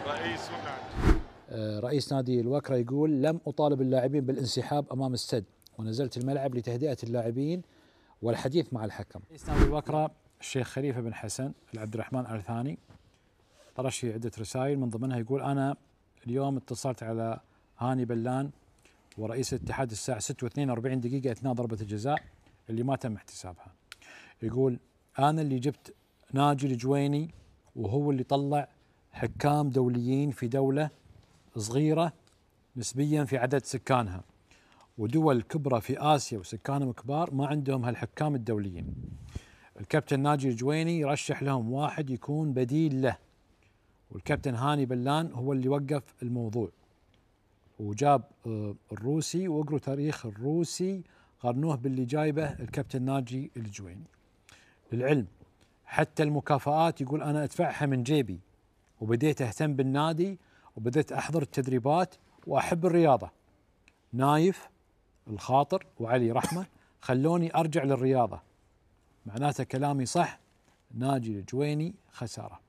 رئيس النادي رئيس نادي الوكرة يقول: لم أطالب اللاعبين بالانسحاب أمام السد، ونزلت الملعب لتهدئة اللاعبين والحديث مع الحكم. رئيس نادي الوكرة الشيخ خليفة بن حسن العبد الرحمن آل ثاني طرش في عدة رسائل، من ضمنها يقول: أنا اليوم اتصلت على هاني بلان ورئيس الاتحاد الساعة 6:42 دقيقة أثناء ضربة الجزاء اللي ما تم احتسابها. يقول: أنا اللي جبت ناجي الجويني، وهو اللي طلع حكام دوليين في دولة صغيرة نسبيا في عدد سكانها، ودول كبرى في آسيا وسكانهم كبار ما عندهم هالحكام الدوليين. الكابتن ناجي الجويني يرشح لهم واحد يكون بديل له، والكابتن هاني بلان هو اللي وقف الموضوع وجاب الروسي، واقروا تاريخ الروسي قارنوه باللي جايبه الكابتن ناجي الجويني. للعلم حتى المكافآت يقول أنا أدفعها من جيبي، وبديت أهتم بالنادي وبديت أحضر التدريبات وأحب الرياضة. نايف الخاطر وعلي رحمة خلوني أرجع للرياضة. معناته كلامي صح، ناجي الجويني خسارة.